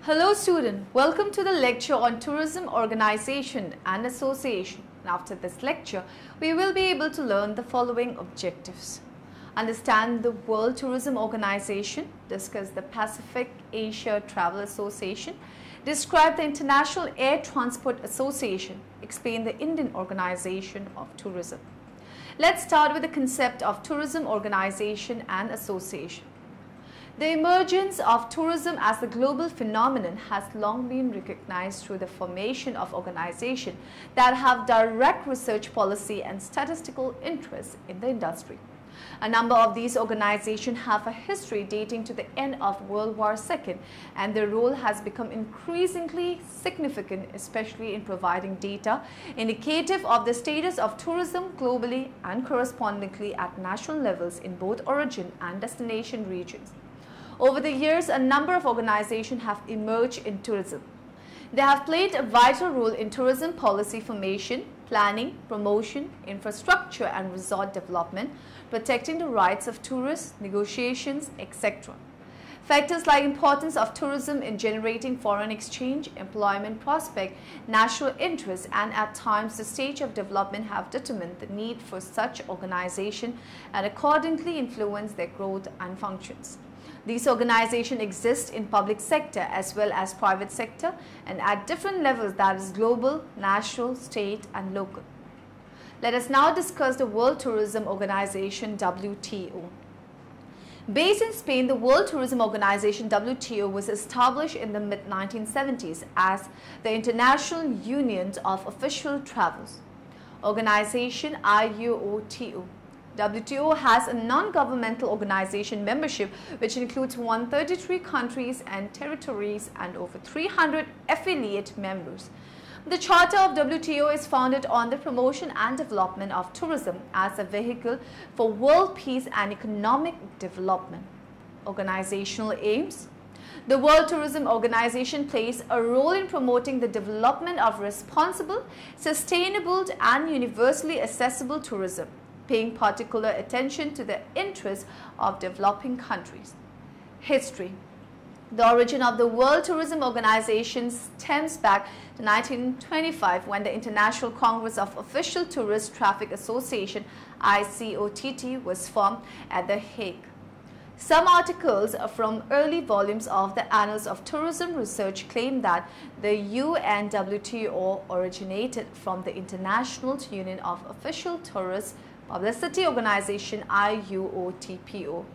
Hello student, welcome to the lecture on tourism organization and association. And after this lecture, we will be able to learn the following objectives. Understand the World Tourism Organization, discuss the Pacific Asia Travel Association, describe the International Air Transport Association, explain the Indian Organization of Tourism. Let's start with the concept of tourism organization and association. The emergence of tourism as a global phenomenon has long been recognized through the formation of organizations that have direct research policy and statistical interests in the industry. A number of these organizations have a history dating to the end of World War II, and their role has become increasingly significant, especially in providing data indicative of the status of tourism globally and correspondingly at national levels in both origin and destination regions. Over the years, a number of organizations have emerged in tourism. They have played a vital role in tourism policy formation, planning, promotion, infrastructure and resort development, protecting the rights of tourists, negotiations, etc. Factors like importance of tourism in generating foreign exchange, employment prospect, national interest, and at times the stage of development have determined the need for such organization and accordingly influence their growth and functions. These organizations exist in public sector as well as private sector and at different levels, that is global, national, state and local. Let us now discuss the World Tourism Organization WTO. Based in Spain, the World Tourism Organization WTO was established in the mid-1970s as the International Union of Official Travels Organization IATA. WTO has a non-governmental organization membership which includes 133 countries and territories and over 300 affiliate members. The Charter of WTO is founded on the promotion and development of tourism as a vehicle for world peace and economic development. Organizational aims. The World Tourism Organization plays a role in promoting the development of responsible, sustainable and universally accessible tourism, paying particular attention to the interests of developing countries. History. The origin of the World Tourism Organization stems back to 1925 when the International Congress of Official Tourist Traffic Association ICOTT was formed at The Hague. Some articles from early volumes of the Annals of Tourism Research claim that the UNWTO originated from the International Union of Official Tourist Publicity Organization IUOTPO.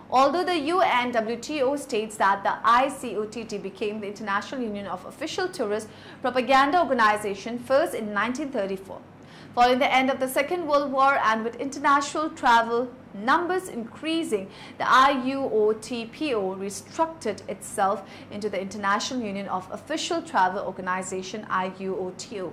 Although the UNWTO states that the ICOTT became the International Union of Official Tourist Propaganda Organization first in 1934. Following the end of the Second World War and with international travel numbers increasing, the IUOTPO restructured itself into the International Union of Official Travel Organization IUOTO.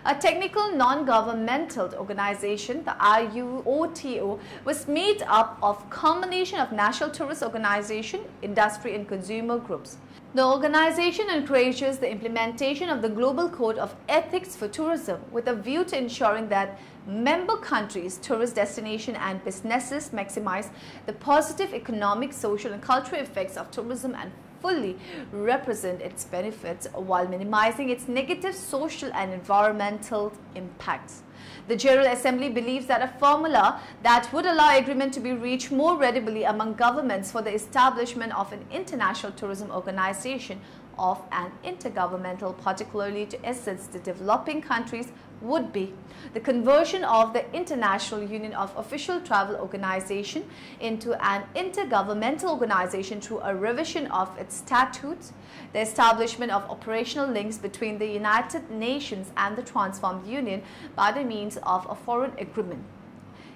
A technical non-governmental organization, the IUOTO, was made up of a combination of national tourist organization, industry and consumer groups. The organization encourages the implementation of the Global Code of Ethics for Tourism with a view to ensuring that member countries, tourist destinations and businesses maximize the positive economic, social and cultural effects of tourism and fully represent its benefits while minimizing its negative social and environmental impacts. The General Assembly believes that a formula that would allow agreement to be reached more readily among governments for the establishment of an international tourism organization of an intergovernmental, particularly to assist the developing countries, would be the conversion of the International Union of Official Travel Organization into an intergovernmental organization through a revision of its statutes, the establishment of operational links between the United Nations and the transformed Union by the means of a foreign agreement.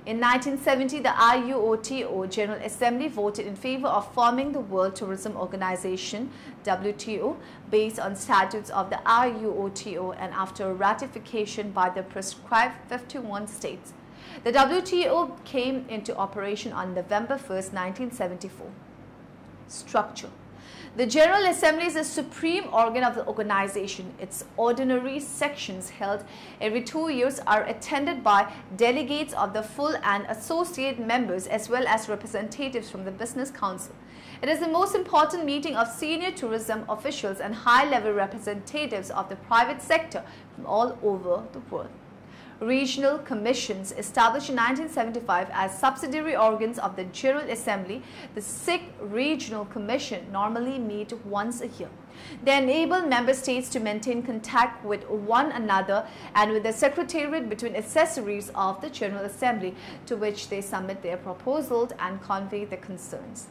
In 1970, the IUOTO General Assembly voted in favor of forming the World Tourism Organization WTO based on statutes of the IUOTO and after ratification by the prescribed 51 states. The WTO came into operation on November 1, 1974. Structure. The General Assembly is the supreme organ of the organization. Its ordinary sections, held every 2 years, are attended by delegates of the full and associate members as well as representatives from the Business Council. It is the most important meeting of senior tourism officials and high-level representatives of the private sector from all over the world. Regional commissions, established in 1975 as subsidiary organs of the General Assembly, the SIC Regional Commission normally meet once a year. They enable member states to maintain contact with one another and with the Secretariat between accessories of the General Assembly, to which they submit their proposals and convey their concerns.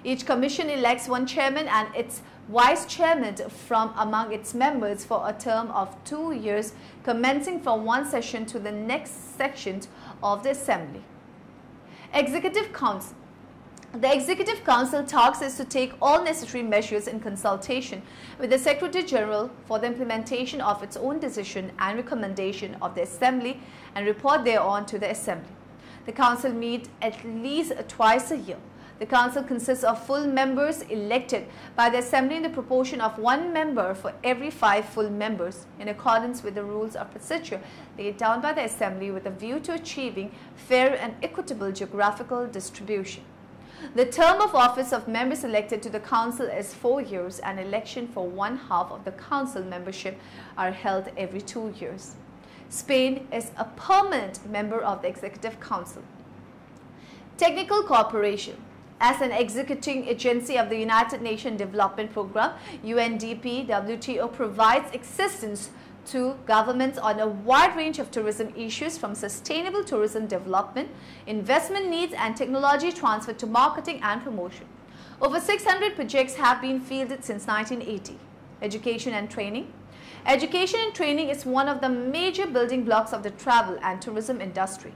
Each commission elects one chairman and its vice chairman from among its members for a term of 2 years, commencing from one session to the next session of the Assembly. Executive Council. The Executive Council task is to take all necessary measures in consultation with the Secretary General for the implementation of its own decision and recommendation of the Assembly and report thereon to the Assembly. The Council meets at least twice a year. The Council consists of full members elected by the Assembly in the proportion of 1 member for every 5 full members, in accordance with the rules of procedure laid down by the Assembly with a view to achieving fair and equitable geographical distribution. The term of office of members elected to the Council is 4 years, and election for 1/2 of the Council membership are held every 2 years. Spain is a permanent member of the Executive Council. Technical cooperation. As an executing agency of the United Nations Development Programme, UNDP, WTO provides assistance to governments on a wide range of tourism issues, from sustainable tourism development, investment needs and technology transfer to marketing and promotion. Over 600 projects have been fielded since 1980. Education and training. Education and training is one of the major building blocks of the travel and tourism industry.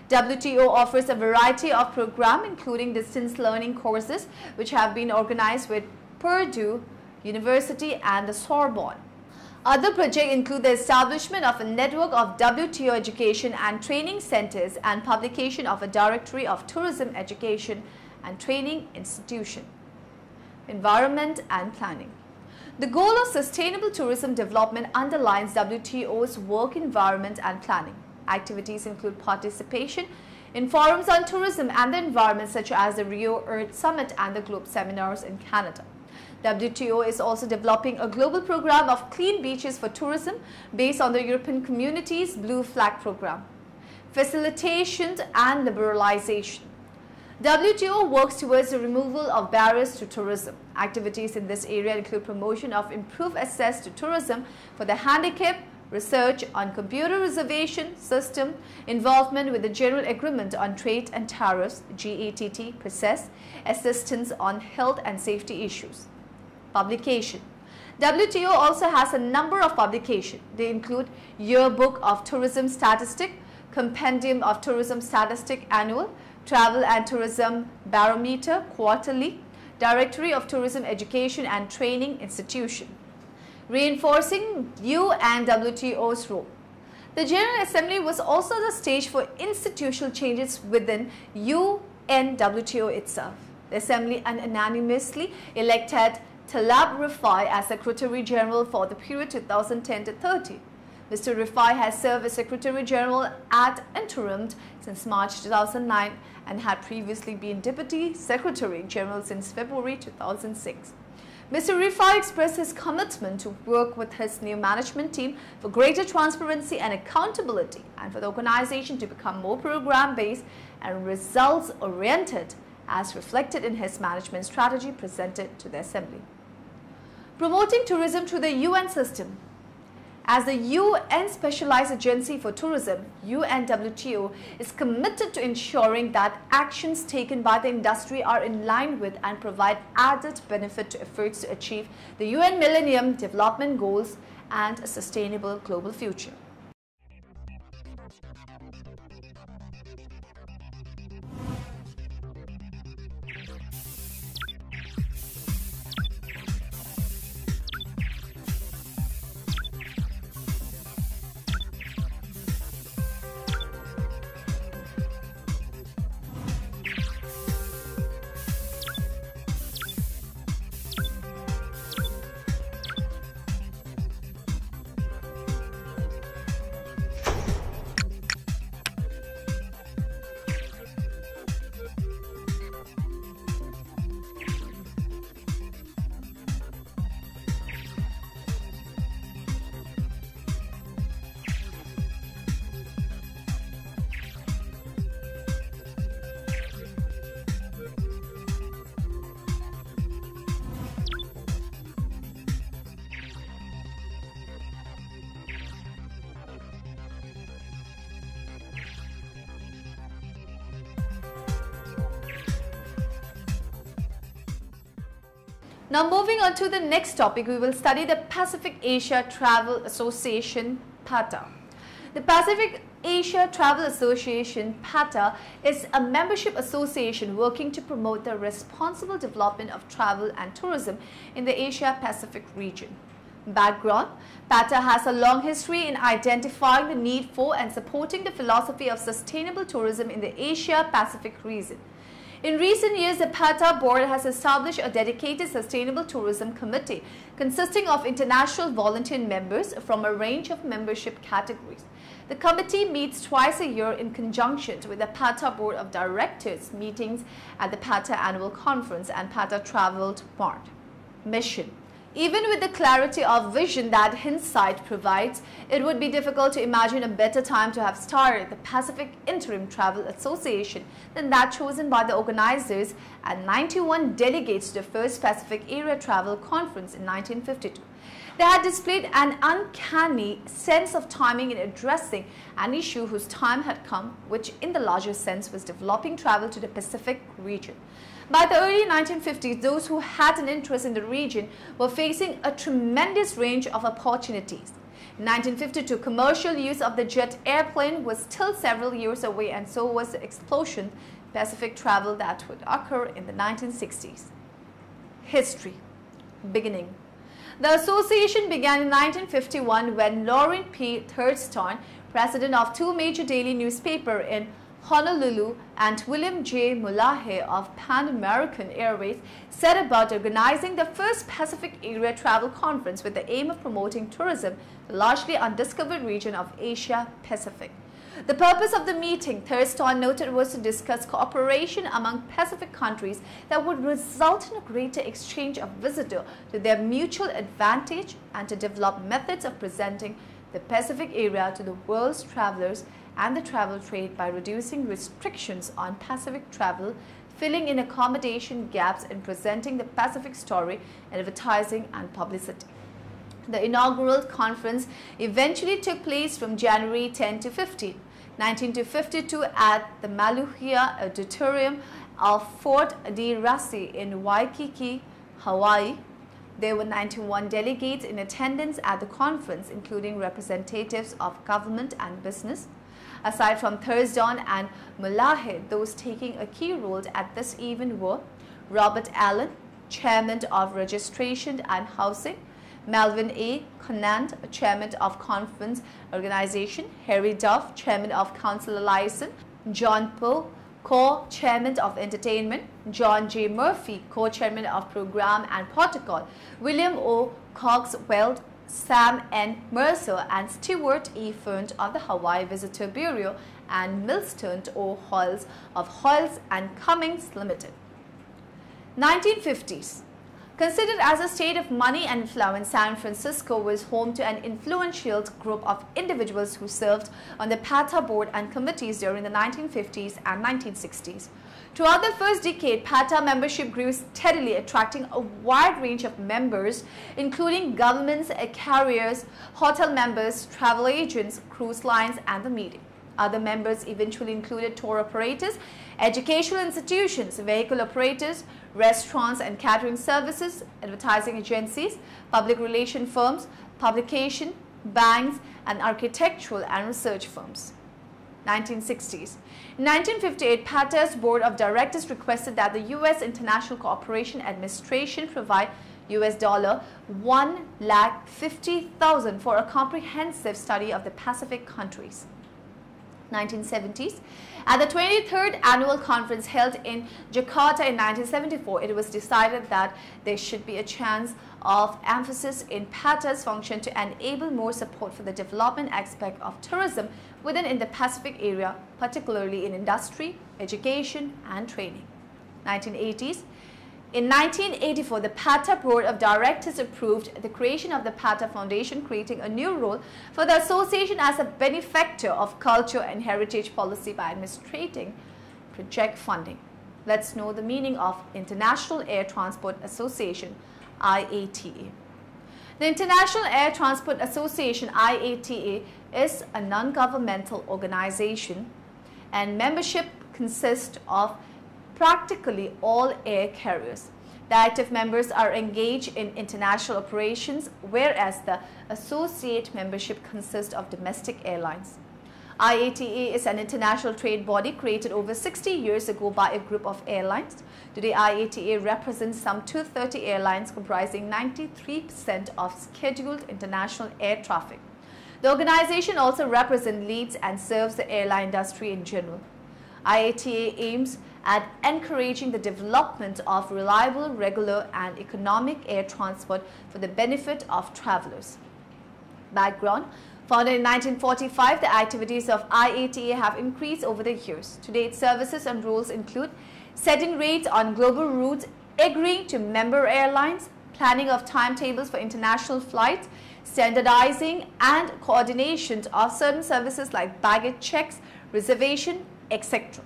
WTO offers a variety of programs, including distance learning courses, which have been organized with Purdue University and the Sorbonne. Other projects include the establishment of a network of WTO education and training centers and publication of a directory of tourism education and training institutions. Environment and planning. The goal of sustainable tourism development underlines WTO's work environment and planning. Activities include participation in forums on tourism and the environment, such as the Rio Earth Summit and the Globe Seminars in Canada. WTO is also developing a global program of clean beaches for tourism based on the European Community's Blue Flag program. Facilitation and liberalization. WTO works towards the removal of barriers to tourism. Activities in this area include promotion of improved access to tourism for the handicapped, research on computer reservation system, involvement with the General Agreement on Trade and Tariffs (GATT) process, assistance on health and safety issues. Publication. WTO also has a number of publications. They include Yearbook of Tourism Statistic, Compendium of Tourism Statistic Annual, Travel and Tourism Barometer Quarterly, Directory of Tourism Education and Training Institution. Reinforcing UN WTO's role. The General Assembly was also the stage for institutional changes within UNWTO itself. The Assembly unanimously elected Talab Rifai as Secretary General for the period 2010 to 30. Mr. Rifai has served as Secretary General ad interim since March 2009 and had previously been Deputy Secretary General since February 2006. Mr. Rifai expressed his commitment to work with his new management team for greater transparency and accountability, and for the organization to become more program-based and results-oriented, as reflected in his management strategy presented to the Assembly. Promoting tourism through the UN system. As the UN Specialized Agency for Tourism, UNWTO is committed to ensuring that actions taken by the industry are in line with and provide added benefit to efforts to achieve the UN Millennium Development Goals and a sustainable global future. Now moving on to the next topic, we will study the Pacific Asia Travel Association, PATA. The Pacific Asia Travel Association, PATA, is a membership association working to promote the responsible development of travel and tourism in the Asia-Pacific region. Background: PATA has a long history in identifying the need for and supporting the philosophy of sustainable tourism in the Asia-Pacific region. In recent years, the PATA board has established a dedicated sustainable tourism committee consisting of international volunteer members from a range of membership categories. The committee meets twice a year in conjunction with the PATA Board of Directors meetings at the PATA Annual Conference and PATA Travel Mart. Mission: even with the clarity of vision that hindsight provides, it would be difficult to imagine a better time to have started the Pacific Interim Travel Association than that chosen by the organizers and 91 delegates to the first Pacific Area Travel Conference in 1952. They had displayed an uncanny sense of timing in addressing an issue whose time had come, which in the larger sense was developing travel to the Pacific region. By the early 1950s, those who had an interest in the region were facing a tremendous range of opportunities. In 1952, commercial use of the jet airplane was still several years away, and so was the explosion in Pacific travel that would occur in the 1960s. History. Beginning. The association began in 1951 when Lorin P. Thurston, president of two major daily newspapers in Honolulu, and William J. Mulcahy of Pan American Airways set about organizing the first Pacific Area Travel Conference with the aim of promoting tourism to the largely undiscovered region of Asia Pacific. The purpose of the meeting, Thurston noted, was to discuss cooperation among Pacific countries that would result in a greater exchange of visitors to their mutual advantage and to develop methods of presenting the Pacific area to the world's travelers and the travel trade by reducing restrictions on Pacific travel, filling in accommodation gaps, and presenting the Pacific story in advertising and publicity. The inaugural conference eventually took place from January 10 to 15, 1952 at the Maluhia Auditorium of Fort de Rassi in Waikiki, Hawaii. There were 91 delegates in attendance at the conference, including representatives of government and business. Aside from Thurston and Mulcahy, those taking a key role at this event were Robert Allen, Chairman of Registration and Housing; Melvin A. Conant, Chairman of Conference Organization; Harry Duff, Chairman of Council Liaison; John Poe, Co-Chairman of Entertainment; John J. Murphy, Co-Chairman of Program and Protocol; William O. Coxwell, Sam N. Mercer, and Stewart E. Fund of the Hawaii Visitor Bureau, and Milston O. Hoyles of Hoyles and Cummings Limited. 1950s. Considered as a state of money and influence, San Francisco was home to an influential group of individuals who served on the PATA board and committees during the 1950s and 1960s. Throughout the first decade, PATA membership grew steadily, attracting a wide range of members, including governments, carriers, hotel members, travel agents, cruise lines, and the media. Other members eventually included tour operators, educational institutions, vehicle operators, restaurants and catering services, advertising agencies, public relation firms, publication, banks, and architectural and research firms. 1960s. In 1958, PATA's Board of Directors requested that the U.S. International Cooperation Administration provide $150,000 for a comprehensive study of the Pacific countries. 1970s. At the 23rd Annual Conference held in Jakarta in 1974, it was decided that there should be a chance of emphasis in PATA's function to enable more support for the development aspect of tourism within in the Pacific area, particularly in industry, education, and training. 1980s. In 1984, the PATA Board of Directors approved the creation of the PATA Foundation, creating a new role for the association as a benefactor of culture and heritage policy by administrating project funding. Let's know the meaning of International Air Transport Association, IATA. The International Air Transport Association, IATA, is a non-governmental organization, and membership consists of practically all air carriers. The active members are engaged in international operations, whereas the associate membership consists of domestic airlines. IATA is an international trade body created over 60 years ago by a group of airlines. Today, IATA represents some 230 airlines comprising 93% of scheduled international air traffic. The organization also represents, leads and serves the airline industry in general. IATA aims at encouraging the development of reliable, regular and economic air transport for the benefit of travelers. Background: founded in 1945, the activities of IATA have increased over the years. Today, its services and roles include setting rates on global routes, agreeing to member airlines, planning of timetables for international flights, standardizing and coordination of certain services like baggage checks, reservation, etc.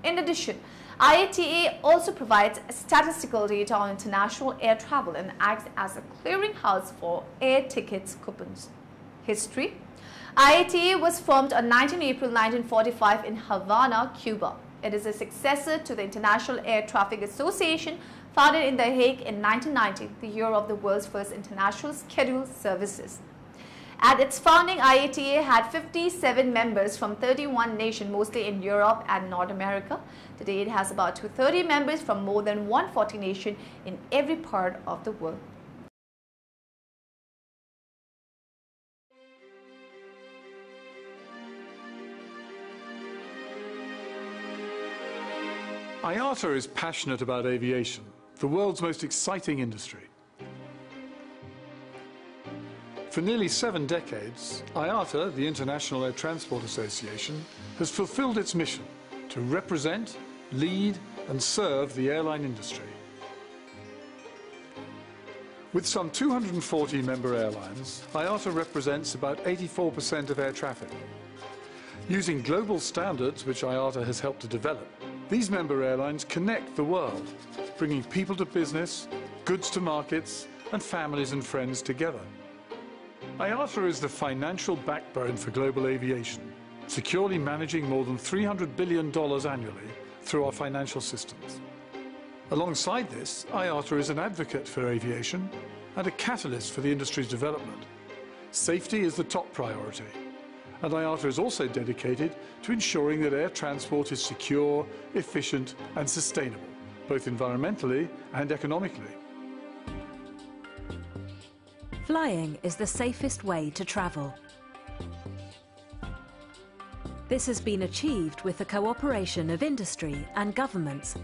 In addition, IATA also provides statistical data on international air travel and acts as a clearinghouse for air tickets coupons. History: IATA was formed on 19 April 1945 in Havana, Cuba. It is a successor to the International Air Traffic Association, founded in The Hague in 1990, the year of the world's first international scheduled services. At its founding, IATA had 57 members from 31 nations, mostly in Europe and North America. Today, it has about 230 members from more than 140 nations in every part of the world. IATA is passionate about aviation, the world's most exciting industry. For nearly 7 decades, IATA, the International Air Transport Association, has fulfilled its mission to represent, lead and serve the airline industry. With some 240 member airlines, IATA represents about 84% of air traffic. Using global standards, which IATA has helped to develop, these member airlines connect the world, bringing people to business, goods to markets, and families and friends together. IATA is the financial backbone for global aviation, securely managing more than $300 billion annually through our financial systems. Alongside this, IATA is an advocate for aviation and a catalyst for the industry's development. Safety is the top priority, and IATA is also dedicated to ensuring that air transport is secure, efficient and sustainable, both environmentally and economically. Flying is the safest way to travel. This has been achieved with the cooperation of industry and governments,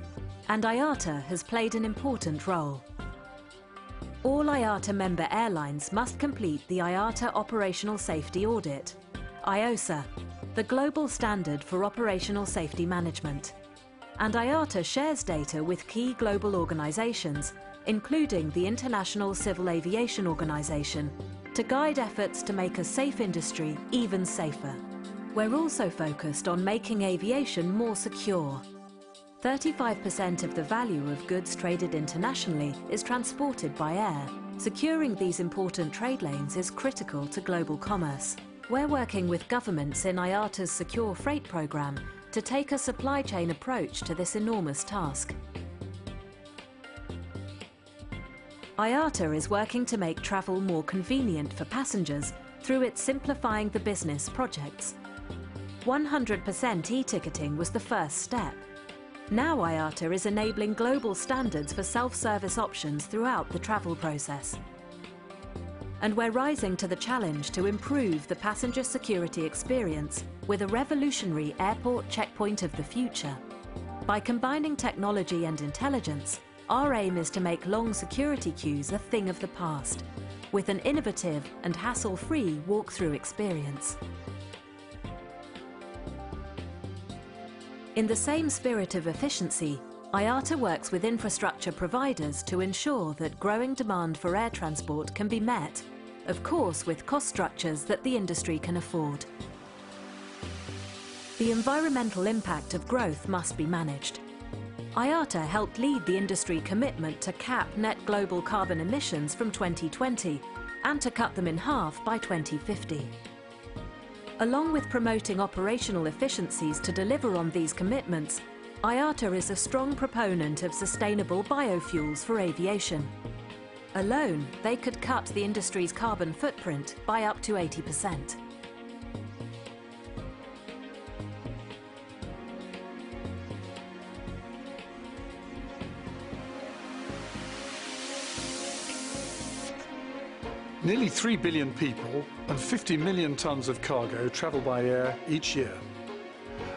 and IATA has played an important role. All IATA member airlines must complete the IATA Operational Safety Audit, IOSA, the global standard for operational safety management. And IATA shares data with key global organisations, including the International Civil Aviation Organization, to guide efforts to make a safe industry even safer. We're also focused on making aviation more secure. 35% of the value of goods traded internationally is transported by air. Securing these important trade lanes is critical to global commerce. We're working with governments in IATA's Secure Freight program to take a supply chain approach to this enormous task. IATA is working to make travel more convenient for passengers through its Simplifying the Business projects. 100% e-ticketing was the first step. Now IATA is enabling global standards for self-service options throughout the travel process. And we're rising to the challenge to improve the passenger security experience with a revolutionary airport checkpoint of the future. By combining technology and intelligence, our aim is to make long security queues a thing of the past, with an innovative and hassle-free walk-through experience. In the same spirit of efficiency, IATA works with infrastructure providers to ensure that growing demand for air transport can be met, of course with cost structures that the industry can afford. The environmental impact of growth must be managed. IATA helped lead the industry commitment to cap net global carbon emissions from 2020 and to cut them in half by 2050. Along with promoting operational efficiencies to deliver on these commitments, IATA is a strong proponent of sustainable biofuels for aviation. Alone, they could cut the industry's carbon footprint by up to 80%. Nearly 3 billion people and 50 million tons of cargo travel by air each year.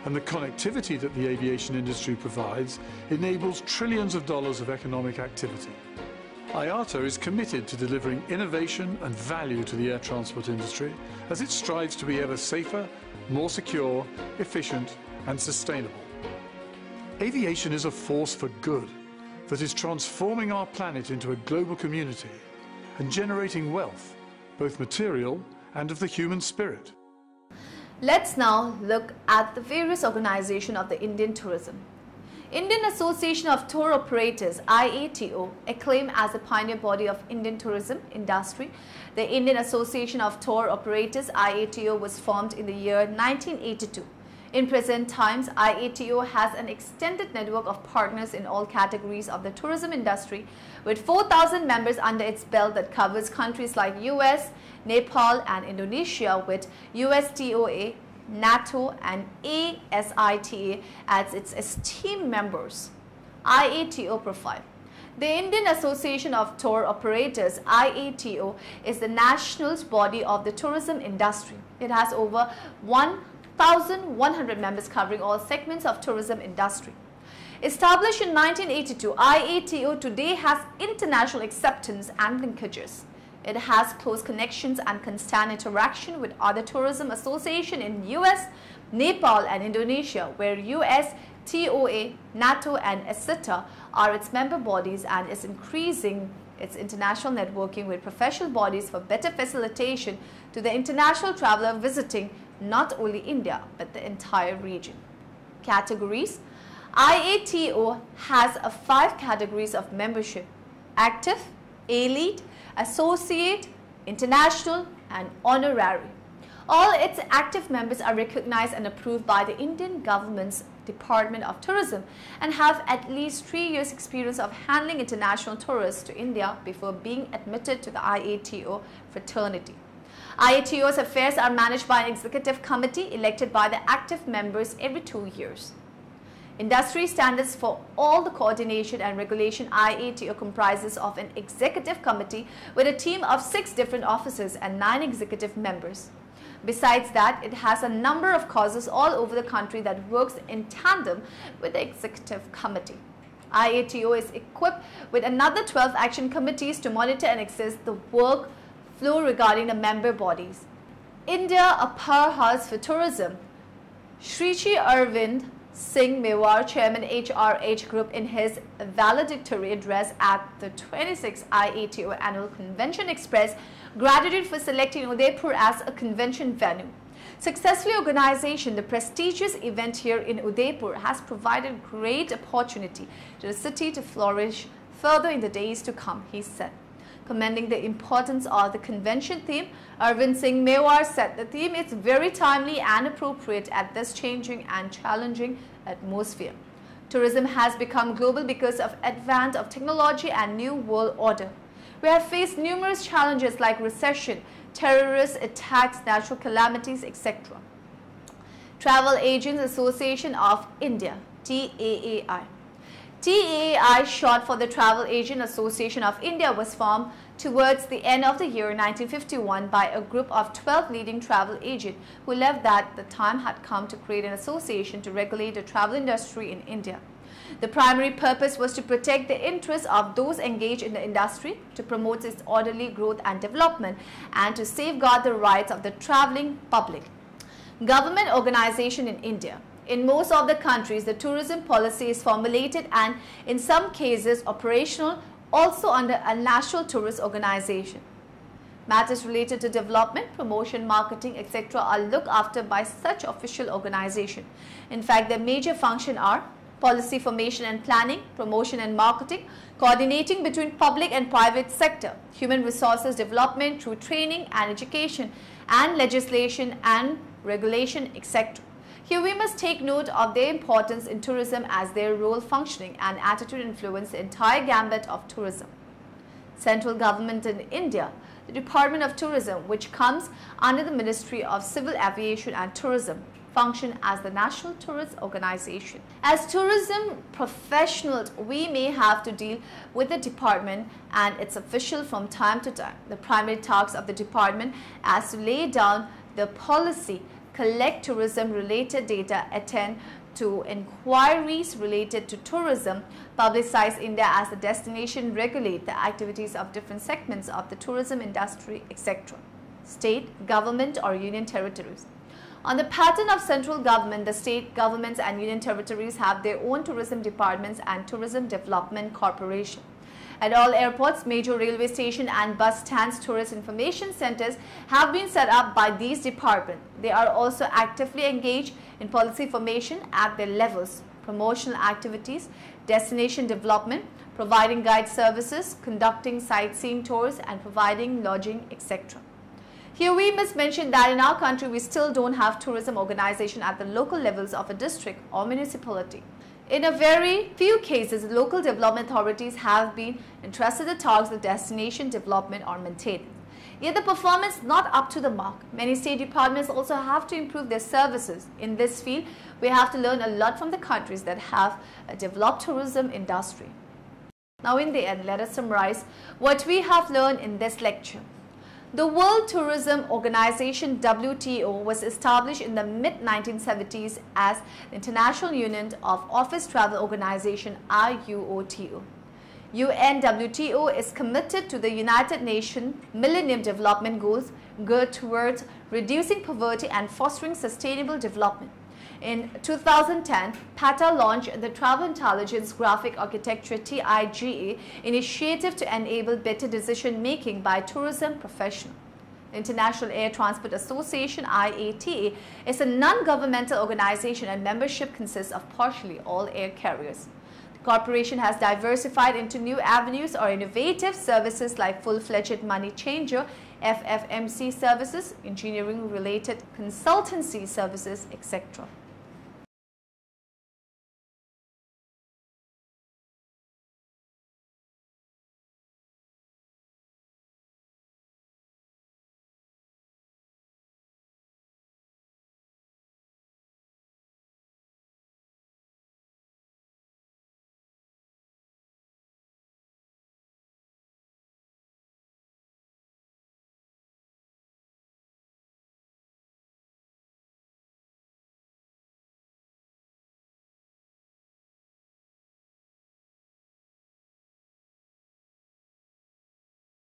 And the connectivity that the aviation industry provides enables trillions of dollars of economic activity. IATA is committed to delivering innovation and value to the air transport industry as it strives to be ever safer, more secure, efficient and sustainable. Aviation is a force for good that is transforming our planet into a global community and generating wealth, both material and of the human spirit. Let's now look at the various organizations of the Indian tourism. Indian Association of Tour Operators IATO, acclaimed as a pioneer body of Indian tourism industry, the Indian Association of Tour Operators IATO was formed in the year 1982. In present times, IATO has an extended network of partners in all categories of the tourism industry, with 4,000 members under its belt that covers countries like US, Nepal and Indonesia, with USTOA, NATO and ASITA as its esteemed members. IATO profile. The Indian Association of Tour Operators IATO is the national body of the tourism industry. It has over 1,100 members covering all segments of tourism industry. Established in 1982, IATO today has international acceptance and linkages. It has close connections and constant interaction with other tourism associations in US, Nepal and Indonesia, where US, TOA, NATO and ASITA are its member bodies, and is increasing its international networking with professional bodies for better facilitation to the international traveler visiting not only India but the entire region. Categories. IATO has 5 categories of membership: active, elite, associate, international and honorary. All its active members are recognized and approved by the Indian government's Department of Tourism and have at least 3 years experience of handling international tourists to India before being admitted to the IATO fraternity. IATO's affairs are managed by an executive committee elected by the active members every 2 years. Industry standards for all the coordination and regulation. IATO comprises of an executive committee with a team of 6 different officers and 9 executive members. Besides that, it has a number of causes all over the country that works in tandem with the executive committee. IATO is equipped with another 12 action committees to monitor and assess the work flow regarding the member bodies. India, a powerhouse for tourism. Shri Arvind Singh Mewar, Chairman HRH Group, in his valedictory address at the 26th IATO Annual Convention, expressed gratitude for selecting Udaipur as a convention venue. Successfully organization, the prestigious event here in Udaipur has provided great opportunity to the city to flourish further in the days to come, he said. Commending the importance of the convention theme, Arvind Singh Mewar said the theme is very timely and appropriate at this changing and challenging atmosphere. Tourism has become global because of advent of technology and new world order. We have faced numerous challenges like recession, terrorist attacks, natural calamities, etc. Travel Agents Association of India, TAAI. TAAI, short for the Travel Agent Association of India, was formed towards the end of the year 1951 by a group of 12 leading travel agents who left that the time had come to create an association to regulate the travel industry in India. The primary purpose was to protect the interests of those engaged in the industry, to promote its orderly growth and development, and to safeguard the rights of the traveling public. Government organization in India. In most of the countries, the tourism policy is formulated and, in some cases, operational also under a national tourist organization. Matters related to development, promotion, marketing, etc. are looked after by such official organization. In fact, their major functions are policy formation and planning, promotion and marketing, coordinating between public and private sector, human resources development through training and education, and legislation and regulation, etc. Here we must take note of their importance in tourism as their role, functioning and attitude influence the entire gambit of tourism. Central government in India, the Department of Tourism, which comes under the Ministry of Civil Aviation and Tourism, function as the National Tourist Organization. As tourism professionals, we may have to deal with the department and its officials from time to time. The primary task of the department is to lay down the policy, collect tourism-related data, attend to inquiries related to tourism, publicize India as a destination, regulate the activities of different segments of the tourism industry, etc. State, government or union territories. On the pattern of central government, the state governments and union territories have their own tourism departments and tourism development corporation. At all airports, major railway stations and bus stands, tourist information centers have been set up by these departments. They are also actively engaged in policy formation at their levels, promotional activities, destination development, providing guide services, conducting sightseeing tours and providing lodging, etc. Here we must mention that in our country we still don't have tourism organization at the local levels of a district or municipality. In a very few cases, local development authorities have been entrusted the tasks of destination development or maintenance. Yet the performance is not up to the mark. Many state departments also have to improve their services. In this field, we have to learn a lot from the countries that have a developed tourism industry. Now in the end, let us summarize what we have learned in this lecture. The World Tourism Organization WTO was established in the mid-1970s as the International Union of Office Travel Organization IUOTO. UNWTO is committed to the United Nations Millennium Development Goals geared towards reducing poverty and fostering sustainable development. In 2010, IATA launched the Travel Intelligence Graphic Architecture (TIGA) initiative to enable better decision-making by tourism professionals. The International Air Transport Association (IATA) is a non-governmental organization and membership consists of partially all air carriers. The corporation has diversified into new avenues or innovative services like full-fledged money changer, FFMC services, engineering-related consultancy services, etc.